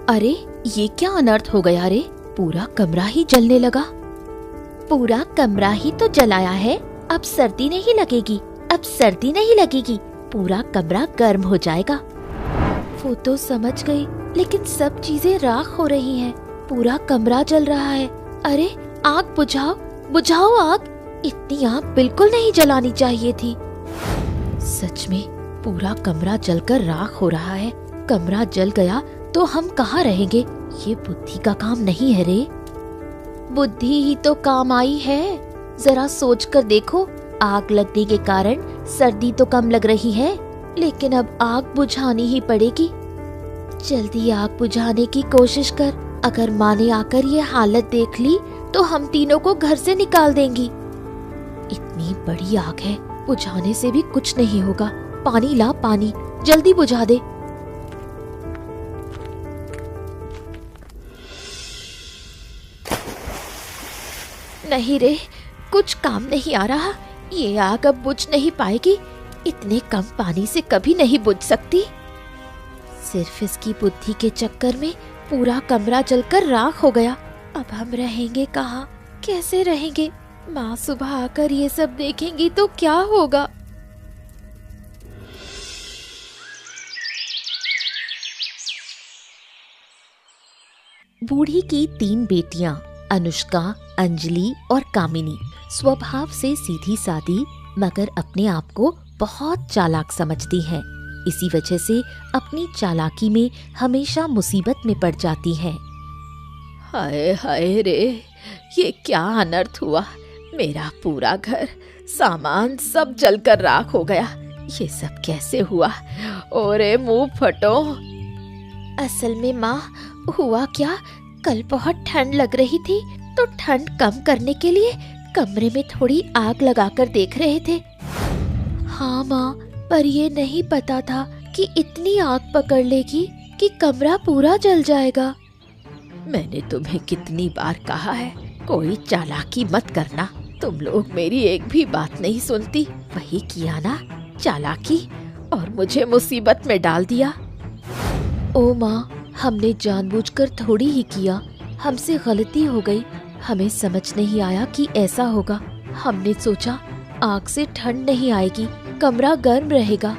अरे ये क्या अनर्थ हो गया रे, पूरा कमरा ही जलने लगा। पूरा कमरा ही तो जलाया है, अब सर्दी नहीं लगेगी, अब सर्दी नहीं लगेगी, पूरा कमरा गर्म हो जाएगा। वो तो समझ गई, लेकिन सब चीजें राख हो रही हैं, पूरा कमरा जल रहा है। अरे आग बुझाओ, बुझाओ आग, इतनी आग बिल्कुल नहीं जलानी चाहिए थी। सच में पूरा कमरा जलकर राख हो रहा है। कमरा जल गया तो हम कहाँ रहेंगे? ये बुद्धि का काम नहीं है रे। बुद्धि ही तो काम आई है। जरा सोच कर देखो, आग लगने के कारण सर्दी तो कम लग रही है, लेकिन अब आग बुझानी ही पड़ेगी। जल्दी आग बुझाने की कोशिश कर। अगर माँ ने आकर ये हालत देख ली तो हम तीनों को घर से निकाल देंगी। इतनी बड़ी आग है, बुझाने से भी कुछ नहीं होगा। पानी ला, पानी जल्दी बुझा दे। नहीं रे, कुछ काम नहीं आ रहा। ये आग अब बुझ नहीं पाएगी, इतने कम पानी से कभी नहीं बुझ सकती। सिर्फ इसकी बुद्धि के चक्कर में पूरा कमरा जलकर राख हो गया। अब हम रहेंगे कहाँ, कैसे रहेंगे? माँ सुबह आकर ये सब देखेंगी तो क्या होगा? बूढ़ी की 3 बेटियां अनुष्का, अंजलि और कामिनी स्वभाव से सीधी सादी, मगर अपने आप को बहुत चालाक समझती हैं। इसी वजह से अपनी चालाकी में हमेशा मुसीबत में पड़ जाती हैं। हाय हाय रे, ये क्या अनर्थ हुआ। मेरा पूरा घर, सामान सब जलकर राख हो गया। ये सब कैसे हुआ? ओरे मुंह फटो। असल में माँ, हुआ क्या, कल बहुत ठंड लग रही थी तो ठंड कम करने के लिए कमरे में थोड़ी आग लगाकर देख रहे थे। हाँ माँ, पर ये नहीं पता था कि इतनी आग पकड़ लेगी कि कमरा पूरा जल जाएगा। मैंने तुम्हें कितनी बार कहा है, कोई चालाकी मत करना। तुम लोग मेरी एक भी बात नहीं सुनती। वही किया ना चालाकी, और मुझे मुसीबत में डाल दिया। ओ माँ, हमने जानबूझकर थोड़ी ही किया, हमसे गलती हो गई। हमें समझ नहीं आया कि ऐसा होगा। हमने सोचा आग से ठंड नहीं आएगी, कमरा गर्म रहेगा।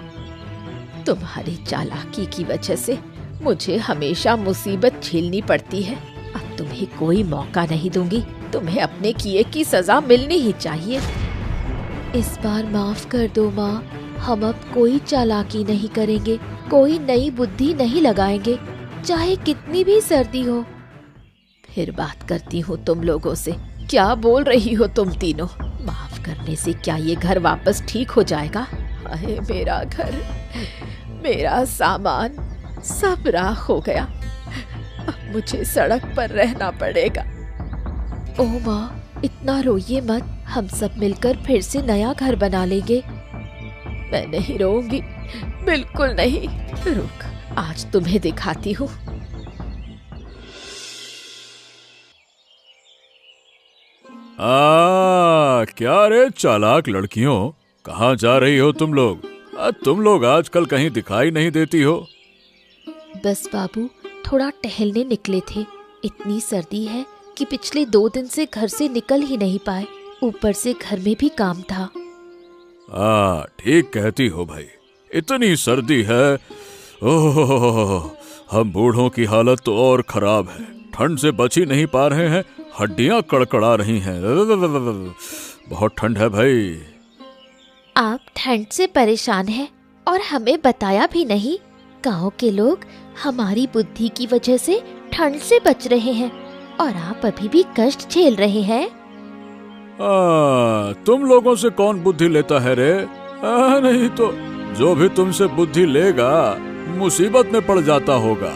तुम्हारी चालाकी की वजह से मुझे हमेशा मुसीबत झेलनी पड़ती है। अब तुम्हें कोई मौका नहीं दूंगी, तुम्हें अपने किए की सजा मिलनी ही चाहिए। इस बार माफ कर दो माँ, हम अब कोई चालाकी नहीं करेंगे, कोई नई बुद्धि नहीं लगाएंगे, चाहे कितनी भी सर्दी हो। फिर बात करती हूँ तुम लोगों से। क्या बोल रही हो तुम तीनों? माफ करने से क्या ये घर वापस ठीक हो जाएगा? अरे मेरा घर, मेरा सामान सब राख हो गया। अब मुझे सड़क पर रहना पड़ेगा। ओ माँ, इतना रोइए मत, हम सब मिलकर फिर से नया घर बना लेंगे। मैं नहीं रोऊंगी, बिल्कुल नहीं। रुक, आज तुम्हें दिखाती हूँ। क्या रे चालाक लड़कियों, कहाँ जा रही हो तुम लोग? तुम लोग आजकल कहीं दिखाई नहीं देती हो। बस बाबू, थोड़ा टहलने निकले थे। इतनी सर्दी है कि पिछले 2 दिन से घर से निकल ही नहीं पाए, ऊपर से घर में भी काम था। ठीक कहती हो भाई, इतनी सर्दी है। ओह, हम बूढ़ों की हालत तो और खराब है, ठंड से बच ही नहीं पा रहे हैं, हड्डियां कड़कड़ा रही हैं। बहुत ठंड है भाई। आप ठंड से परेशान हैं और हमें बताया भी नहीं। गांव के लोग हमारी बुद्धि की वजह से ठंड से बच रहे हैं और आप अभी भी कष्ट झेल रहे हैं। तुम लोगों से कौन बुद्धि लेता है रे? नहीं तो जो भी तुमसे बुद्धि लेगा मुसीबत में पड़ जाता होगा।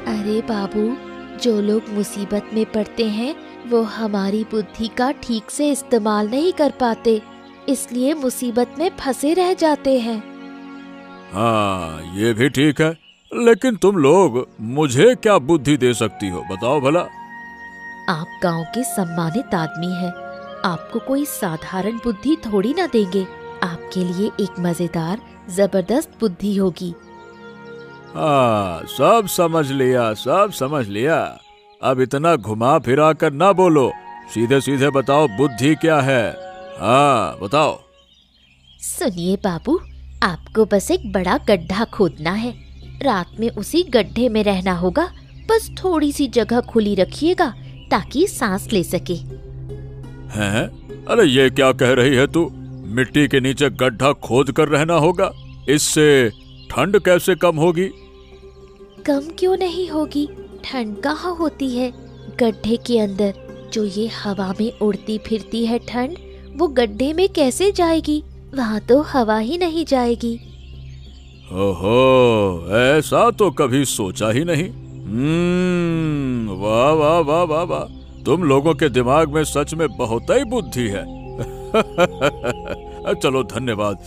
अरे बाबू, जो लोग मुसीबत में पड़ते हैं वो हमारी बुद्धि का ठीक से इस्तेमाल नहीं कर पाते, इसलिए मुसीबत में फंसे रह जाते हैं। हाँ, ये भी ठीक है, लेकिन तुम लोग मुझे क्या बुद्धि दे सकती हो, बताओ भला? आप गांव के सम्मानित आदमी हैं, आपको कोई साधारण बुद्धि थोड़ी ना देंगे। आपके लिए एक मजेदार, जबरदस्त बुद्धि होगी। हाँ, सब समझ लिया, सब समझ लिया। अब इतना घुमा फिरा कर ना बोलो, सीधे सीधे बताओ बुद्धि क्या है। हाँ बताओ। सुनिए बाबू, आपको बस एक बड़ा गड्ढा खोदना है। रात में उसी गड्ढे में रहना होगा। बस थोड़ी सी जगह खुली रखिएगा ताकि सांस ले सके। हैं? अरे ये क्या कह रही है तू? मिट्टी के नीचे गड्ढा खोद कर रहना होगा, इससे ठंड कैसे कम होगी? कम क्यों नहीं होगी? ठंड कहाँ होती है? गड्ढे के अंदर जो ये हवा में उड़ती फिरती है ठंड, वो गड्ढे में कैसे जाएगी? वहाँ तो हवा ही नहीं जाएगी। ओहो, ऐसा तो कभी सोचा ही नहीं। वाह वाह वाह वाह वाह, तुम लोगों के दिमाग में सच में बहुत ही बुद्धि है। चलो धन्यवाद।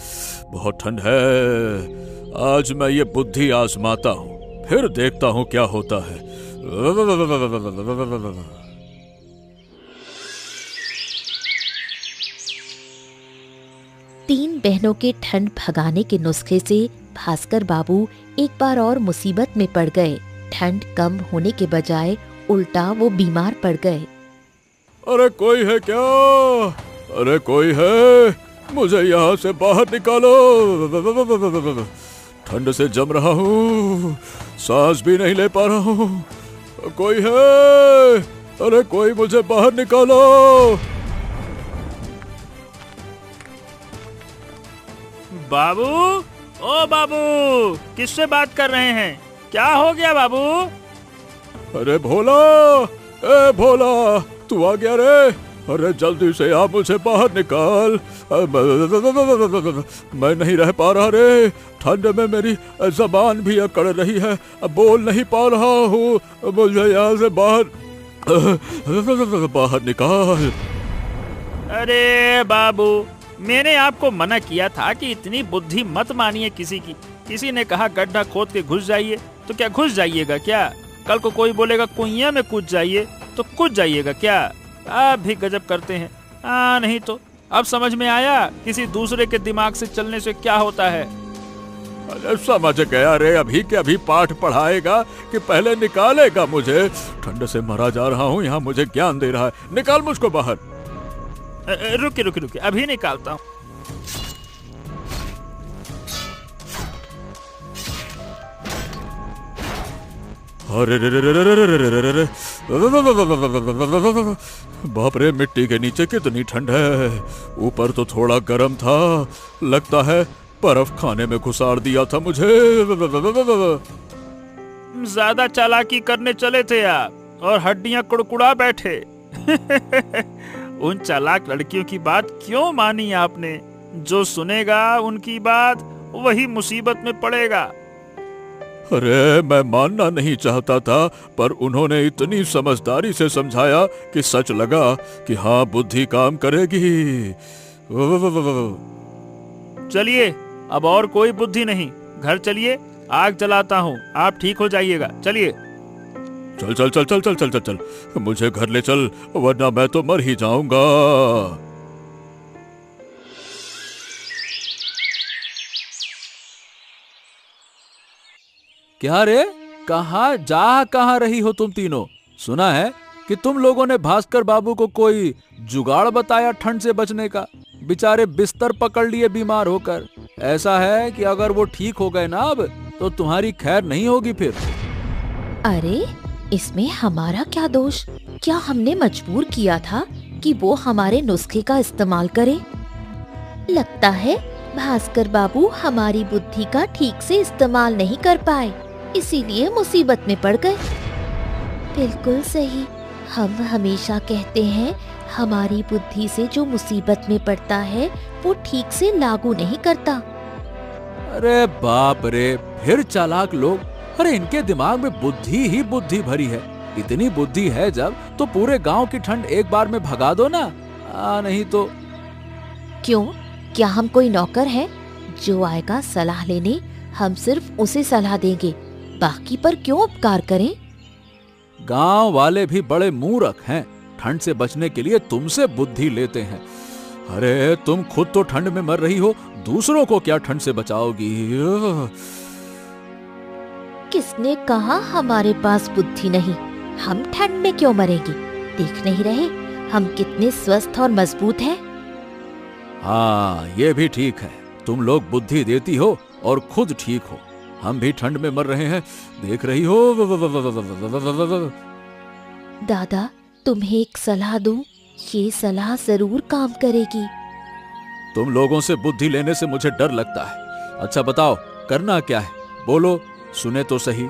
बहुत ठंड है, आज मैं ये बुद्धि आजमाता हूँ, फिर देखता हूँ क्या होता है। 3 बहनों के ठंड भगाने के नुस्खे से भास्कर बाबू एक बार और मुसीबत में पड़ गए। ठंड कम होने के बजाय उल्टा वो बीमार पड़ गए। अरे कोई है क्या? अरे कोई है? मुझे यहाँ से बाहर निकालो, ठंड से जम रहा हूँ, सांस भी नहीं ले पा रहा हूँ। कोई है? अरे कोई मुझे बाहर निकालो। बाबू, ओ बाबू, किससे बात कर रहे हैं? क्या हो गया बाबू? अरे भोला, ए भोला, तू आ गया रे? अरे जल्दी से आ, मुझे बाहर निकाल। मैं नहीं रह पा रहा रे, ठंड में मेरी जबान भी अकड़ रही है, बोल नहीं पा रहा हूँ। मुझे यहाँ से बाहर निकाल। अरे बाबू, मैंने आपको मना किया था कि इतनी बुद्धि मत मानिए किसी की। किसी ने कहा गड्ढा खोद के घुस जाइए, तो क्या घुस जाइएगा क्या? कल को कोई बोलेगा कुइयां में कूद जाइए, तो कूद जाइएगा क्या? आप भी गजब करते हैं। नहीं तो अब समझ में आया किसी दूसरे के दिमाग से चलने से क्या होता है। अरे समझ गया रे, अभी के अभी पाठ पढ़ाएगा कि पहले निकालेगा मुझे? ठंड से मरा जा रहा हूँ, यहाँ मुझे ज्ञान दे रहा है। निकाल मुझको बाहर। रुकिए रुकिए रुकिए, अभी निकालता हूँ। अरे रे रे रे रे रे रे रे रे, बाप रे, मिट्टी के नीचे कितनी ठंड है। ऊपर तो थोड़ा गर्म था, लगता है बर्फ खाने में घुसाड़ दिया था मुझे। ज्यादा चालाकी करने चले थे आप और हड्डियां कुड़कुड़ा बैठे। उन चालाक लड़कियों की बात क्यों मानी आपने? जो सुनेगा उनकी बात वही मुसीबत में पड़ेगा। अरे मैं मानना नहीं चाहता था, पर उन्होंने इतनी समझदारी से समझाया कि सच लगा कि हाँ, बुद्धि काम करेगी। चलिए, अब और कोई बुद्धि नहीं, घर चलिए, आग जलाता हूँ, आप ठीक हो जाइएगा। चलिए। चल चल चल चल चल चल चल चल, मुझे घर ले चल, वरना मैं तो मर ही जाऊंगा। क्या रे, कहाँ रही हो तुम तीनों? सुना है कि तुम लोगों ने भास्कर बाबू को कोई जुगाड़ बताया ठंड से बचने का। बेचारे बिस्तर पकड़ लिए बीमार होकर। ऐसा है कि अगर वो ठीक हो गए ना अब, तो तुम्हारी खैर नहीं होगी फिर। अरे इसमें हमारा क्या दोष? क्या हमने मजबूर किया था कि वो हमारे नुस्खे का इस्तेमाल करें? लगता है भास्कर बाबू हमारी बुद्धि का ठीक से इस्तेमाल नहीं कर पाए, इसीलिए मुसीबत में पड़ गए। बिल्कुल सही, हम हमेशा कहते हैं हमारी बुद्धि से जो मुसीबत में पड़ता है वो ठीक से लागू नहीं करता। अरे बाप रे, फिर चालाक लोग। अरे इनके दिमाग में बुद्धि ही बुद्धि भरी है। इतनी बुद्धि है जब, तो पूरे गांव की ठंड एक बार में भगा दो ना। नहीं तो। क्यों, क्या हम कोई नौकर हैं? जो आएगा सलाह लेने, हम सिर्फ उसे सलाह देंगे, बाकी पर क्यों उपकार करें? गांव वाले भी बड़े मूर्ख हैं, ठंड से बचने के लिए तुमसे बुद्धि लेते हैं। अरे तुम खुद तो ठंड में मर रही हो, दूसरों को क्या ठंड से बचाओगी? किसने कहा हमारे पास बुद्धि नहीं? हम ठंड में क्यों मरेंगे? देख नहीं रहे हम कितने स्वस्थ और मजबूत हैं? हाँ, ये भी ठीक है। तुम लोग बुद्धि देती हो और खुद ठीक हो। हम भी ठंड में मर रहे हैं, देख रही हो। दादा, तुम्हें एक सलाह दूं? ये सलाह जरूर काम करेगी। तुम लोगों से बुद्धि लेने से मुझे डर लगता है। अच्छा बताओ, करना क्या है? बोलो, सुने तो सही।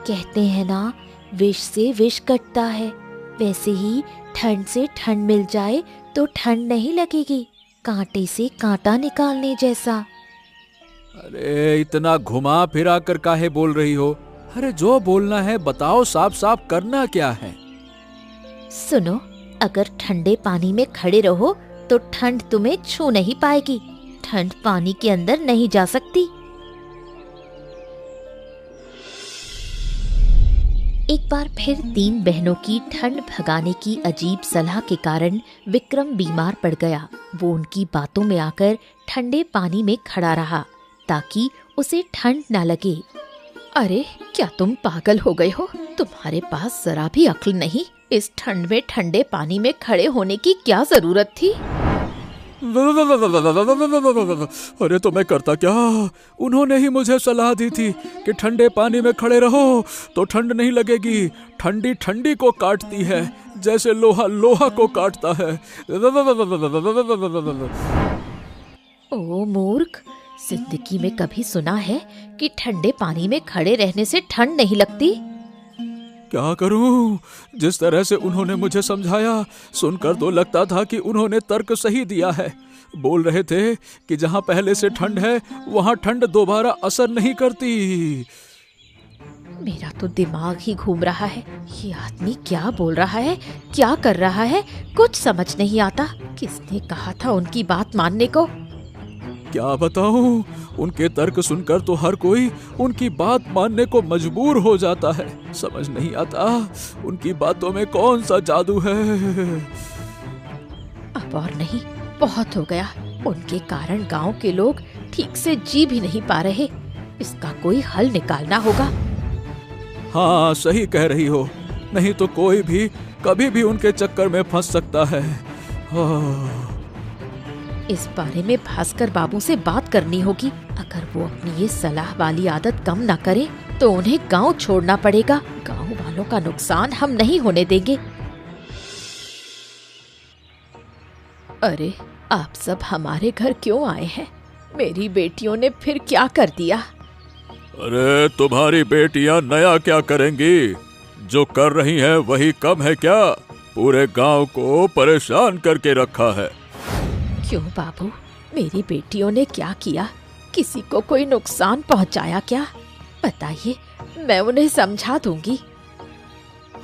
कहते हैं ना, विष से विष कटता है। वैसे ही ठंड से ठंड मिल जाए तो ठंड नहीं लगेगी, कांटे से कांटा निकालने जैसा। अरे इतना घुमा फिरा कर काहे बोल रही हो? अरे जो बोलना है बताओ, साफ साफ करना क्या है? सुनो, अगर ठंडे पानी में खड़े रहो तो ठंड तुम्हें छू नहीं पाएगी। ठंड पानी के अंदर नहीं जा सकती। एक बार फिर 3 बहनों की ठंड भगाने की अजीब सलाह के कारण विक्रम बीमार पड़ गया। वो उनकी बातों में आकर ठंडे पानी में खड़ा रहा ताकि उसे ठंड न लगे। अरे क्या तुम पागल हो गए हो? तुम्हारे पास जरा भी अक्ल नहीं। इस ठंड में ठंडे पानी में खड़े होने की क्या जरूरत थी? अरे तो मैं करता क्या? उन्होंने ही मुझे सलाह दी थी कि ठंडे पानी में खड़े रहो तो ठंड नहीं लगेगी। ठंडी ठंडी को काटती है जैसे लोहा लोहा को काटता है। ओ मूर्ख, जिंदगी में कभी सुना है कि ठंडे पानी में खड़े रहने से ठंड नहीं लगती? क्या करूं? जिस तरह से उन्होंने मुझे समझाया, सुनकर तो लगता था कि उन्होंने तर्क सही दिया है। बोल रहे थे कि जहां पहले से ठंड है वहां ठंड दोबारा असर नहीं करती। मेरा तो दिमाग ही घूम रहा है। ये आदमी क्या बोल रहा है, क्या कर रहा है, कुछ समझ नहीं आता। किसने कहा था उनकी बात मानने को? क्या बताऊं, उनके तर्क सुनकर तो हर कोई उनकी बात मानने को मजबूर हो जाता है। समझ नहीं आता उनकी बातों में कौन सा जादू है। अब और नहीं, बहुत हो गया। उनके कारण गांव के लोग ठीक से जी भी नहीं पा रहे। इसका कोई हल निकालना होगा। हाँ, सही कह रही हो। नहीं तो कोई भी कभी भी उनके चक्कर में फंस सकता है। इस बारे में भास्कर बाबू से बात करनी होगी। अगर वो अपनी ये सलाह वाली आदत कम ना करे तो उन्हें गांव छोड़ना पड़ेगा। गांव वालों का नुकसान हम नहीं होने देंगे। अरे आप सब हमारे घर क्यों आए हैं? मेरी बेटियों ने फिर क्या कर दिया? अरे तुम्हारी बेटियां नया क्या करेंगी? जो कर रही हैं वही कम है क्या? पूरे गांव को परेशान करके रखा है। क्यों बाबू, मेरी बेटियों ने क्या किया? किसी को कोई नुकसान पहुंचाया क्या? बताइए, मैं उन्हें समझा दूंगी।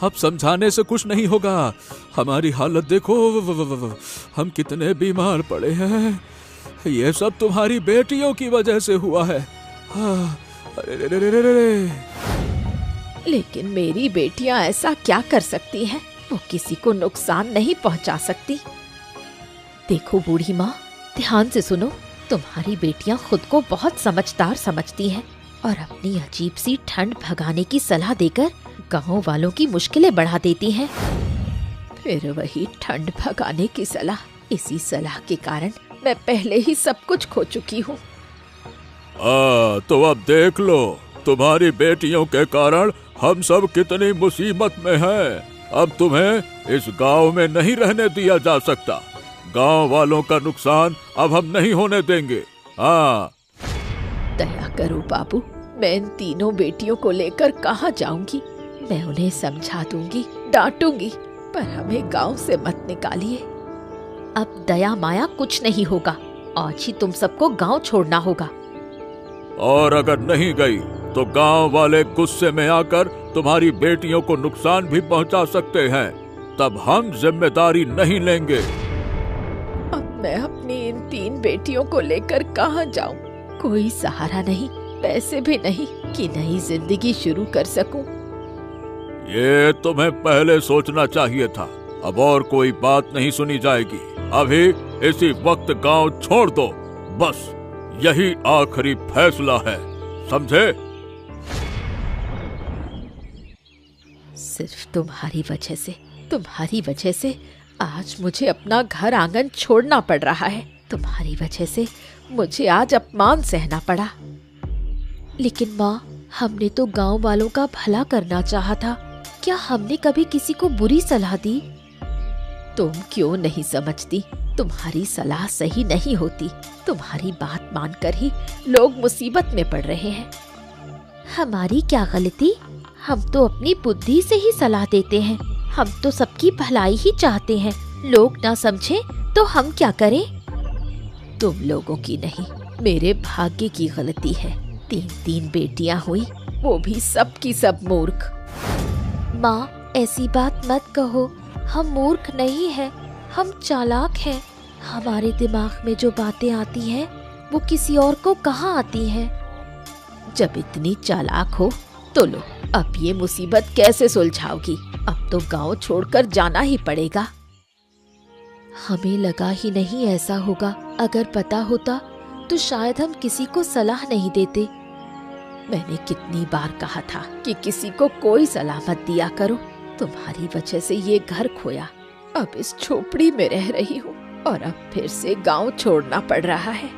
अब समझाने से कुछ नहीं होगा। हमारी हालत देखो, हम कितने बीमार पड़े हैं। ये सब तुम्हारी बेटियों की वजह से हुआ है। लेकिन मेरी बेटियां ऐसा क्या कर सकती हैं? वो किसी को नुकसान नहीं पहुंचा सकती। देखो बूढ़ी माँ, ध्यान से सुनो। तुम्हारी बेटियां खुद को बहुत समझदार समझती हैं और अपनी अजीब सी ठंड भगाने की सलाह देकर गांव वालों की मुश्किलें बढ़ा देती हैं। फिर वही ठंड भगाने की सलाह। इसी सलाह के कारण मैं पहले ही सब कुछ खो चुकी हूँ। तो अब देख लो, तुम्हारी बेटियों के कारण हम सब कितनी मुसीबत में हैं। अब तुम्हें इस गांव में नहीं रहने दिया जा सकता। गांव वालों का नुकसान अब हम नहीं होने देंगे। हाँ, दया करो बाबू, मैं इन तीनों बेटियों को लेकर कहाँ जाऊंगी? मैं उन्हें समझा दूंगी, डांटूंगी, पर हमें गांव से मत निकालिए। अब दया माया कुछ नहीं होगा। आज ही तुम सबको गांव छोड़ना होगा। और अगर नहीं गई तो गांव वाले गुस्से में आकर तुम्हारी बेटियों को नुकसान भी पहुंचा सकते हैं। तब हम जिम्मेदारी नहीं लेंगे। अब मैं अपनी इन 3 बेटियों को लेकर कहाँ जाऊं? कोई सहारा नहीं, पैसे भी नहीं कि नई जिंदगी शुरू कर सकूं। ये तुम्हें पहले सोचना चाहिए था। अब और कोई बात नहीं सुनी जाएगी। अभी इसी वक्त गांव छोड़ दो। बस यही आखिरी फैसला है, समझे? सिर्फ तुम्हारी वजह से आज मुझे अपना घर आंगन छोड़ना पड़ रहा है। तुम्हारी वजह से मुझे आज अपमान सहना पड़ा। लेकिन माँ, हमने तो गांव वालों का भला करना चाहा था। क्या हमने कभी किसी को बुरी सलाह दी? तुम क्यों नहीं समझती? तुम्हारी सलाह सही नहीं होती। तुम्हारी बात मानकर ही लोग मुसीबत में पड़ रहे हैं। हमारी क्या गलती? हम तो अपनी बुद्धि से ही सलाह देते हैं। हम तो सबकी भलाई ही चाहते हैं। लोग ना समझे तो हम क्या करें? तुम लोगों की नहीं, मेरे भाग्य की गलती है। 3 बेटियां हुई, वो भी सब की सब मूर्ख। माँ, ऐसी बात मत कहो। हम मूर्ख नहीं हैं, हम चालाक हैं। हमारे दिमाग में जो बातें आती हैं वो किसी और को कहाँ आती हैं। जब इतनी चालाक हो तो लो, अब ये मुसीबत कैसे सुलझाओगी? अब तो गांव छोड़कर जाना ही पड़ेगा। हमें लगा ही नहीं ऐसा होगा। अगर पता होता तो शायद हम किसी को सलाह नहीं देते। मैंने कितनी बार कहा था कि किसी को कोई सलाह मत दिया करो। तुम्हारी वजह से ये घर खोया, अब इस झोपड़ी में रह रही हूँ और अब फिर से गांव छोड़ना पड़ रहा है।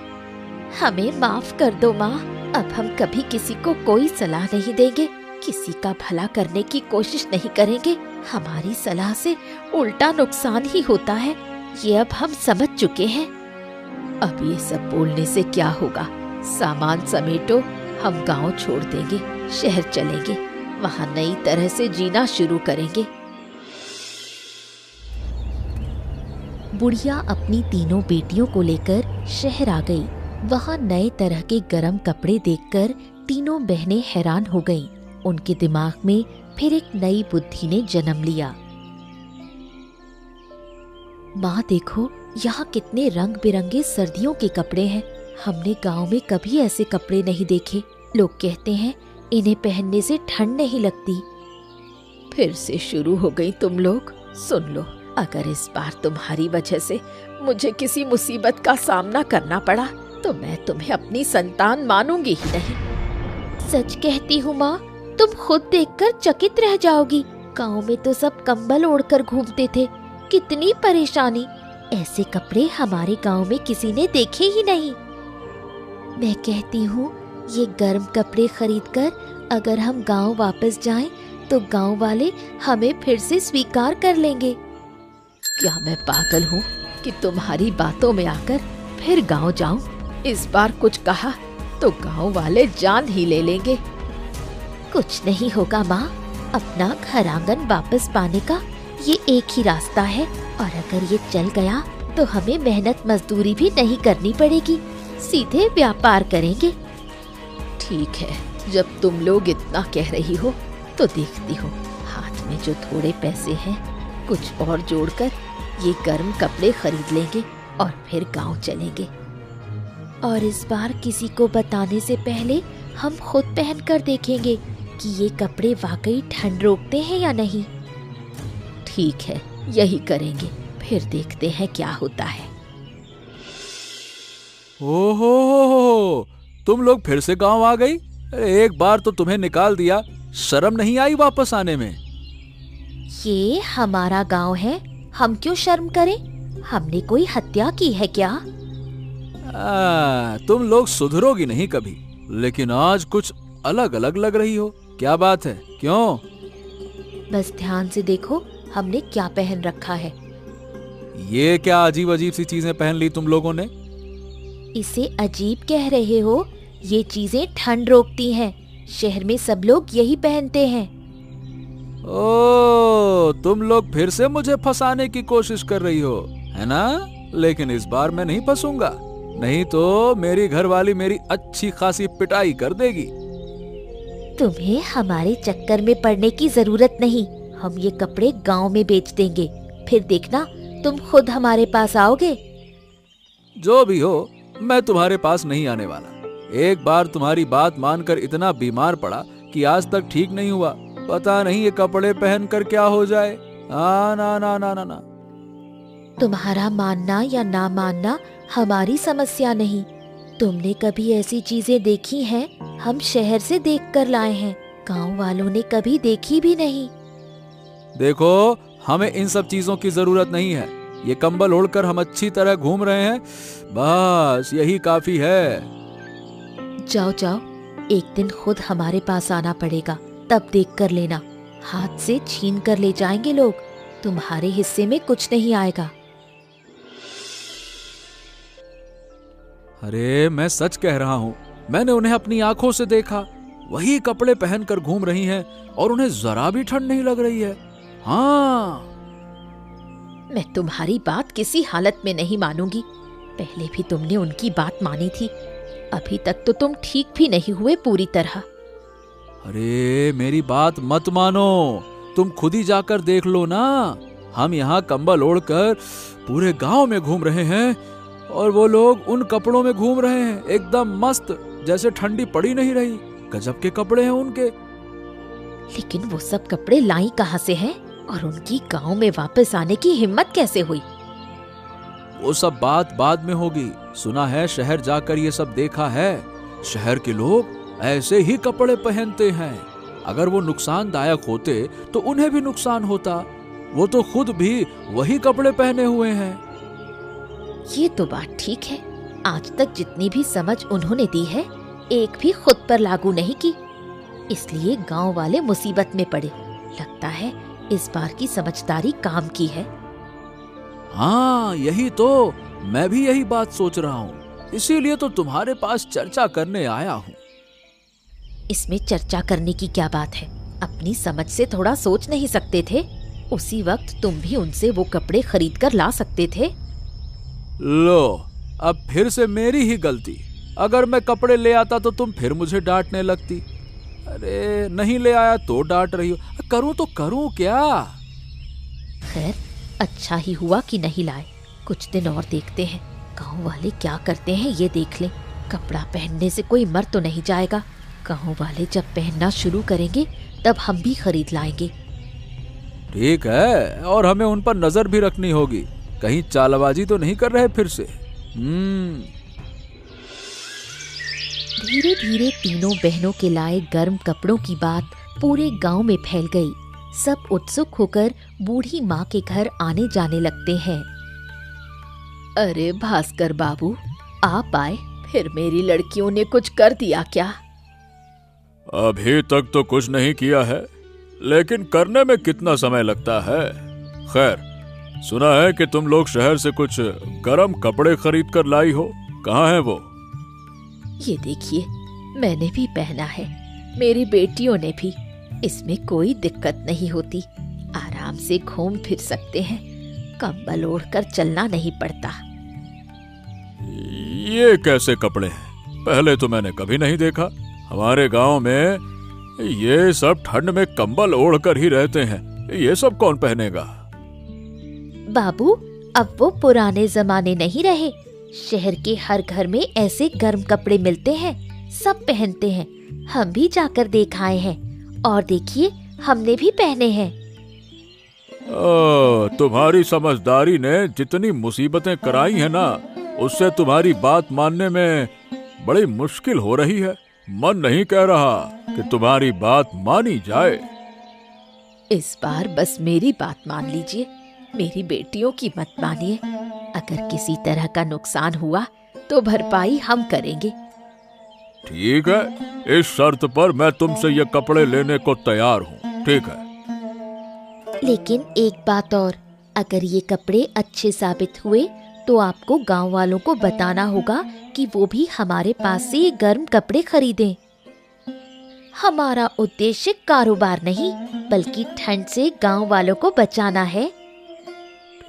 हमें माफ कर दो माँ। अब हम कभी किसी को कोई सलाह नहीं देंगे, किसी का भला करने की कोशिश नहीं करेंगे। हमारी सलाह से उल्टा नुकसान ही होता है, ये अब हम समझ चुके हैं। अब ये सब बोलने से क्या होगा? सामान समेटो, हम गांव छोड़ देंगे, शहर चलेंगे, वहाँ नई तरह से जीना शुरू करेंगे। बुढ़िया अपनी 3 बेटियों को लेकर शहर आ गई। वहाँ नए तरह के गरम कपड़े देखकर 3 बहनें हैरान हो गईं। उनके दिमाग में फिर एक नई बुद्धि ने जन्म लिया। माँ देखो, यहाँ कितने रंग बिरंगे सर्दियों के कपड़े हैं। हमने गांव में कभी ऐसे कपड़े नहीं देखे। लोग कहते हैं इन्हें पहनने से ठंड नहीं लगती। फिर से शुरू हो गई तुम लोग। सुन लो, अगर इस बार तुम्हारी वजह से मुझे किसी मुसीबत का सामना करना पड़ा तो मैं तुम्हें अपनी संतान मानूंगी ही नहीं। सच कहती हूँ माँ, तुम खुद देखकर चकित रह जाओगी। गांव में तो सब कंबल ओढ़कर घूमते थे, कितनी परेशानी। ऐसे कपड़े हमारे गांव में किसी ने देखे ही नहीं। मैं कहती हूँ ये गर्म कपड़े खरीदकर अगर हम गांव वापस जाएं तो गांव वाले हमें फिर से स्वीकार कर लेंगे। क्या मैं पागल हूँ कि तुम्हारी बातों में आकर फिर गांव जाऊं? इस बार कुछ कहा तो गांव वाले जान ही ले लेंगे। कुछ नहीं होगा माँ, अपना घर आंगन वापस पाने का ये एक ही रास्ता है और अगर ये चल गया तो हमें मेहनत मजदूरी भी नहीं करनी पड़ेगी, सीधे व्यापार करेंगे। ठीक है, जब तुम लोग इतना कह रही हो तो देखती हो, हाथ में जो थोड़े पैसे हैं कुछ और जोड़कर ये गर्म कपड़े खरीद लेंगे और फिर गांव चलेंगे। और इस बार किसी को बताने से पहले हम खुद पहन कर देखेंगे कि ये कपड़े वाकई ठंड रोकते हैं या नहीं। ठीक है, यही करेंगे, फिर देखते हैं क्या होता है। ओहो, तुम लोग फिर से गांव आ गई? एक बार तो तुम्हें निकाल दिया, शर्म नहीं आई वापस आने में? ये हमारा गांव है, हम क्यों शर्म करें? हमने कोई हत्या की है क्या? तुम लोग सुधरोगी नहीं कभी, लेकिन आज कुछ अलग अलग लग रही हो। क्या बात है, क्यों? बस ध्यान से देखो हमने क्या पहन रखा है। ये क्या अजीब अजीब सी चीजें पहन ली तुम लोगों ने? इसे अजीब कह रहे हो? ये चीजें ठंड रोकती हैं। शहर में सब लोग यही पहनते हैं। ओ, तुम लोग फिर से मुझे फंसाने की कोशिश कर रही हो, है ना? लेकिन इस बार मैं नहीं फंसूंगा, नहीं तो मेरी घरवाली मेरी अच्छी खासी पिटाई कर देगी। तुम्हें हमारे चक्कर में पड़ने की जरूरत नहीं। हम ये कपड़े गांव में बेच देंगे, फिर देखना तुम खुद हमारे पास आओगे। जो भी हो, मैं तुम्हारे पास नहीं आने वाला। एक बार तुम्हारी बात मानकर इतना बीमार पड़ा कि आज तक ठीक नहीं हुआ। पता नहीं ये कपड़े पहनकर क्या हो जाए। ना ना ना ना ना ना। तुम्हारा मानना या ना मानना हमारी समस्या नहीं। तुमने कभी ऐसी चीजें देखी हैं? हम शहर से देखकर लाए हैं, गांव वालों ने कभी देखी भी नहीं। देखो, हमें इन सब चीजों की जरूरत नहीं है। ये कंबल ओढ़कर हम अच्छी तरह घूम रहे हैं, बस यही काफी है। जाओ जाओ, एक दिन खुद हमारे पास आना पड़ेगा, तब देख कर लेना। हाथ से छीन कर ले जाएंगे लोग, तुम्हारे हिस्से में कुछ नहीं आएगा। अरे मैं सच कह रहा हूँ, मैंने उन्हें अपनी आंखों से देखा। वही कपड़े पहनकर घूम रही हैं और उन्हें जरा भी ठंड नहीं लग रही है। हाँ, मैं तुम्हारी बात किसी हालत में नहीं मानूंगी। पहले भी तुमने उनकी बात मानी थी, अभी तक तो तुम ठीक भी नहीं हुए पूरी तरह। अरे मेरी बात मत मानो, तुम खुद ही जाकर देख लो ना। हम यहाँ कंबल ओढ़कर पूरे गांव में घूम रहे हैं और वो लोग उन कपड़ों में घूम रहे हैं, एकदम मस्त, जैसे ठंडी पड़ी नहीं रही। गजब के कपड़े हैं उनके। लेकिन वो सब कपड़े लाई कहाँ से हैं और उनकी गांव में वापस आने की हिम्मत कैसे हुई? वो सब बात बाद में होगी। सुना है शहर जाकर ये सब देखा है। शहर के लोग ऐसे ही कपड़े पहनते हैं। अगर वो नुकसानदायक होते तो उन्हें भी नुकसान होता। वो तो खुद भी वही कपड़े पहने हुए हैं। ये तो बात ठीक है। आज तक जितनी भी समझ उन्होंने दी है, एक भी खुद पर लागू नहीं की, इसलिए गांव वाले मुसीबत में पड़े। लगता है इस बार की समझदारी काम की है। हाँ, यही तो, मैं भी यही बात सोच रहा हूँ। इसीलिए तो तुम्हारे पास चर्चा करने आया हूँ। इसमें चर्चा करने की क्या बात है? अपनी समझ से थोड़ा सोच नहीं सकते थे? उसी वक्त तुम भी उनसे वो कपड़े खरीद कर ला सकते थे। लो, अब फिर से मेरी ही गलती। अगर मैं कपड़े ले आता तो तुम फिर मुझे डांटने लगती। अरे नहीं ले आया तो डांट रही हो। करूं तो करूं क्या? खैर, अच्छा ही हुआ कि नहीं लाए। कुछ दिन और देखते हैं गांव वाले क्या करते हैं, ये देख लें। कपड़ा पहनने से कोई मर तो नहीं जाएगा। गांव वाले जब पहनना शुरू करेंगे तब हम भी खरीद लाएंगे। ठीक है, और हमें उन पर नजर भी रखनी होगी, कहीं चालबाजी तो नहीं कर रहे फिर से। धीरे धीरे तीनों बहनों के लाए गर्म कपड़ों की बात पूरे गांव में फैल गई। सब उत्सुक होकर बूढ़ी माँ के घर आने जाने लगते हैं। अरे भास्कर बाबू, आप आए, फिर मेरी लड़कियों ने कुछ कर दिया क्या? अभी तक तो कुछ नहीं किया है, लेकिन करने में कितना समय लगता है। खैर, सुना है कि तुम लोग शहर से कुछ गरम कपड़े खरीद कर लाई हो। कहाँ है वो? ये देखिए, मैंने भी पहना है, मेरी बेटियों ने भी। इसमें कोई दिक्कत नहीं होती, आराम से घूम फिर सकते हैं, कंबल ओढ़कर चलना नहीं पड़ता। ये कैसे कपड़े हैं? पहले तो मैंने कभी नहीं देखा। हमारे गांव में ये सब ठंड में कंबल ओढ़कर ही रहते हैं। ये सब कौन पहनेगा? बाबू, अब वो पुराने जमाने नहीं रहे। शहर के हर घर में ऐसे गर्म कपड़े मिलते हैं, सब पहनते हैं। हम भी जाकर देख आए हैं और देखिए, हमने भी पहने हैं। तुम्हारी समझदारी ने जितनी मुसीबतें कराई है ना, उससे तुम्हारी बात मानने में बड़ी मुश्किल हो रही है। मन नहीं कह रहा कि तुम्हारी बात मानी जाए। इस बार बस मेरी बात मान लीजिए, मेरी बेटियों की मत मानिए। अगर किसी तरह का नुकसान हुआ तो भरपाई हम करेंगे। ठीक है, इस शर्त पर मैं तुमसे ये कपड़े लेने को तैयार हूँ। ठीक है, लेकिन एक बात और, अगर ये कपड़े अच्छे साबित हुए तो आपको गांव वालों को बताना होगा कि वो भी हमारे पास से ये गर्म कपड़े खरीदें। हमारा उद्देश्य कारोबार नहीं, बल्कि ठंड से गांव वालों को बचाना है।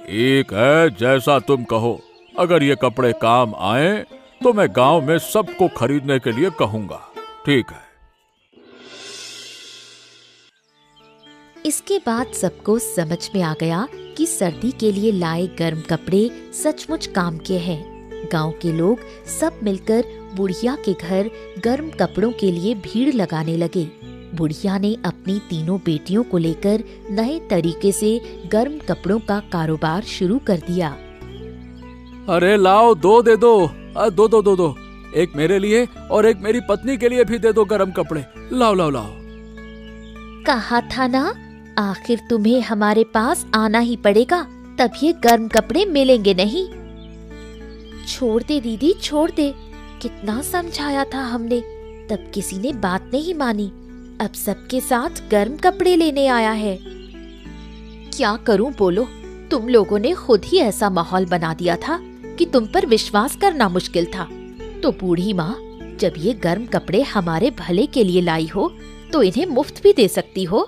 ठीक है, जैसा तुम कहो। अगर ये कपड़े काम आए तो मैं गांव में सबको खरीदने के लिए कहूंगा। ठीक है। इसके बाद सबको समझ में आ गया कि सर्दी के लिए लाए गर्म कपड़े सचमुच काम के हैं। गांव के लोग सब मिलकर बुढ़िया के घर गर्म कपड़ों के लिए भीड़ लगाने लगे। बुढ़िया ने अपनी तीनों बेटियों को लेकर नए तरीके से गर्म कपड़ों का कारोबार शुरू कर दिया। अरे लाओ, दो दे दो, दो दो दो दो, एक मेरे लिए और एक मेरी पत्नी के लिए भी दे दो गर्म कपड़े। लाओ लाओ लाओ। कहा था ना, आखिर तुम्हें हमारे पास आना ही पड़ेगा, तब ये गर्म कपड़े मिलेंगे नहीं। छोड़ दे दीदी, छोड़ दे। कितना समझाया था हमने, तब किसी ने बात नहीं मानी। अब सबके साथ गर्म कपड़े लेने आया है। क्या करूं बोलो, तुम लोगों ने खुद ही ऐसा माहौल बना दिया था कि तुम पर विश्वास करना मुश्किल था। तो बूढ़ी माँ, जब ये गर्म कपड़े हमारे भले के लिए लाई हो तो इन्हें मुफ्त भी दे सकती हो।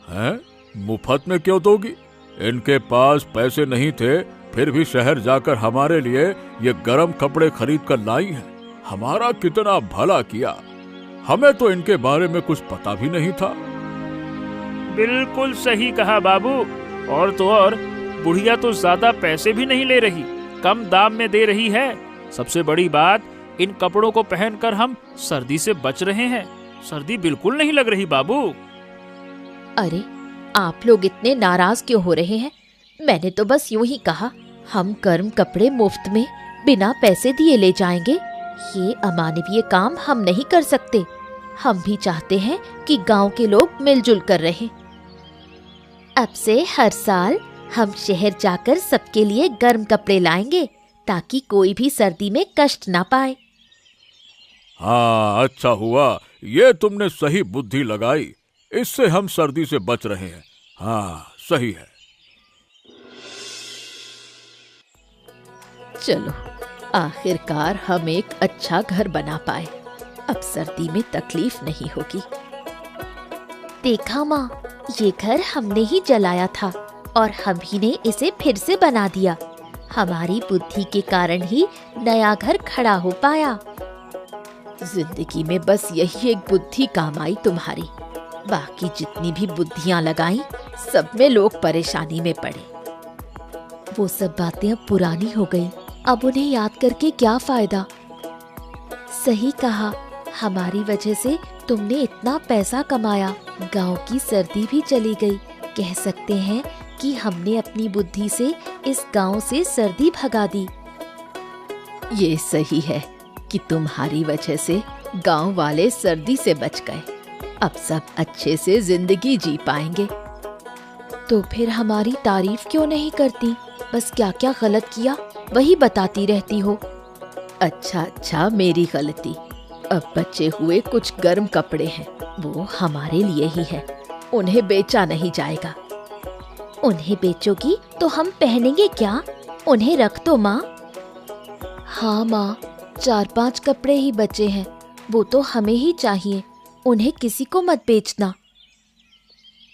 हैं? मुफ्त में क्यों दोगी? इनके पास पैसे नहीं थे, फिर भी शहर जाकर हमारे लिए ये गर्म कपड़े खरीद कर लाई हैं। हमारा कितना भला किया। हमें तो इनके बारे में कुछ पता भी नहीं था। बिल्कुल सही कहा बाबू। और तो और, बुढ़िया तो ज्यादा पैसे भी नहीं ले रही, कम दाम में दे रही है। सबसे बड़ी बात, इन कपड़ों को पहनकर हम सर्दी से बच रहे हैं। सर्दी बिल्कुल नहीं लग रही बाबू। अरे, आप लोग इतने नाराज क्यों हो रहे हैं? मैंने तो बस यूं ही कहा, हम गर्म कपड़े मुफ्त में बिना पैसे दिए ले जाएंगे। ये अमानवीय काम हम नहीं कर सकते। हम भी चाहते हैं कि गांव के लोग मिलजुल कर रहें। अब से हर साल हम शहर जाकर सबके लिए गर्म कपड़े लाएंगे, ताकि कोई भी सर्दी में कष्ट ना पाए। हाँ, अच्छा हुआ, ये तुमने सही बुद्धि लगाई। इससे हम सर्दी से बच रहे हैं। हाँ, सही है। चलो, आखिरकार हम एक अच्छा घर बना पाए। अब सर्दी में तकलीफ नहीं होगी। देखा माँ, ये घर हमने ही जलाया था और हम ही ने इसे फिर से बना दिया। हमारी बुद्धि के कारण ही नया घर खड़ा हो पाया। जिंदगी में बस यही एक बुद्धि काम आई तुम्हारी। बाकी जितनी भी बुद्धियां लगाई, सब में लोग परेशानी में पड़े। वो सब बातें अब पुरानी हो गई। अब उन्हें याद करके क्या फायदा। सही कहा, हमारी वजह से तुमने इतना पैसा कमाया, गांव की सर्दी भी चली गई। कह सकते हैं कि हमने अपनी बुद्धि से इस गांव से सर्दी भगा दी। ये सही है कि तुम्हारी वजह से गांव वाले सर्दी से बच गए। अब सब अच्छे से जिंदगी जी पाएंगे। तो फिर हमारी तारीफ क्यों नहीं करती? बस क्या क्या गलत किया वही बताती रहती हो। अच्छा, मेरी गलती। अब बचे हुए कुछ गर्म कपड़े हैं, वो हमारे लिए ही है। उन्हें बेचा नहीं जाएगा। उन्हें बेचोगी तो हम पहनेंगे क्या? उन्हें रख दो माँ। हाँ माँ, 4-5 कपड़े ही बचे हैं, वो तो हमें ही चाहिए। उन्हें किसी को मत बेचना।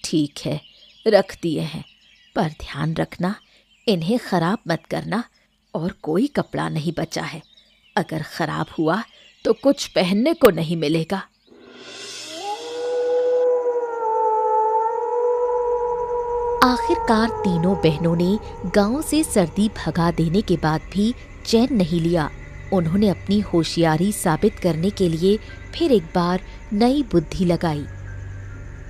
ठीक है, रख दिए हैं, पर ध्यान रखना, इन्हें खराब मत करना। और कोई कपड़ा नहीं बचा है। अगर खराब हुआ तो कुछ पहनने को नहीं मिलेगा। आखिरकार तीनों बहनों ने गांव से सर्दी भगा देने के बाद भी चैन नहीं लिया। उन्होंने अपनी होशियारी साबित करने के लिए फिर एक बार नई बुद्धि लगाई।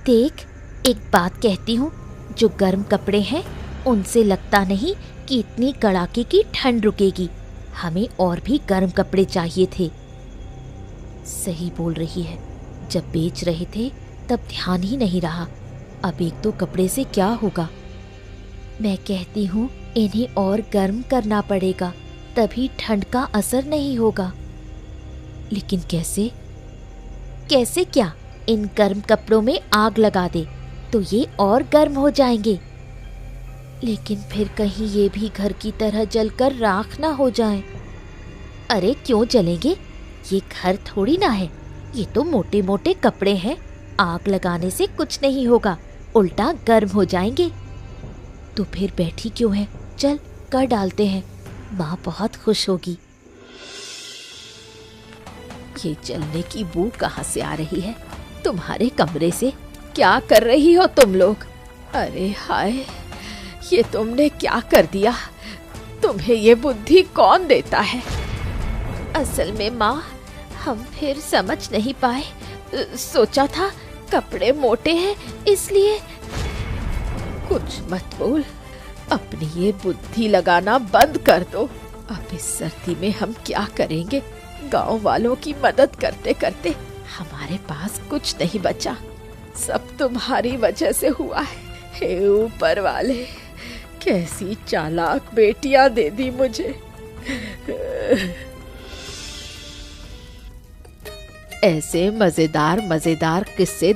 देख, एक बात कहती हूँ, जो गर्म कपड़े हैं उनसे लगता नहीं कि इतनी कड़ाके की ठंड रुकेगी। हमें और भी गर्म कपड़े चाहिए थे। सही बोल रही है। जब बेच रहे थे तब ध्यान ही नहीं रहा। अब 1-2 कपड़े से क्या होगा? मैं कहती हूँ इन्हें और गर्म करना पड़ेगा, तभी ठंड का असर नहीं होगा। लेकिन कैसे? कैसे क्या? इन गर्म कपड़ों में आग लगा दे तो ये और गर्म हो जाएंगे। लेकिन फिर कहीं ये भी घर की तरह जलकर राख ना हो जाएं। अरे क्यों जलेंगे? ये घर थोड़ी ना है, ये तो मोटे मोटे कपड़े हैं। आग लगाने से कुछ नहीं होगा, उल्टा गर्म हो जाएंगे। तो फिर बैठी क्यों है? चल कर डालते हैं, माँ बहुत खुश होगी। ये जलने की बू कहाँ से आ रही है? तुम्हारे कमरे से। क्या कर रही हो तुम लोग? अरे हाय, ये तुमने क्या कर दिया? तुम्हें ये बुद्धि कौन देता है? असल में माँ, हम फिर समझ नहीं पाए। सोचा था कपड़े मोटे हैं इसलिए। कुछ मत बोल, अपनी ये बुद्धि लगाना बंद कर दो। अब इस सर्दी में हम क्या करेंगे? गांव वालों की मदद करते करते हमारे पास कुछ नहीं बचा। सब तुम्हारी वजह से हुआ है। हे ऊपर वाले, कैसी चालाक बेटियां दे दी मुझे। ऐसे मजेदार मजेदार किस्से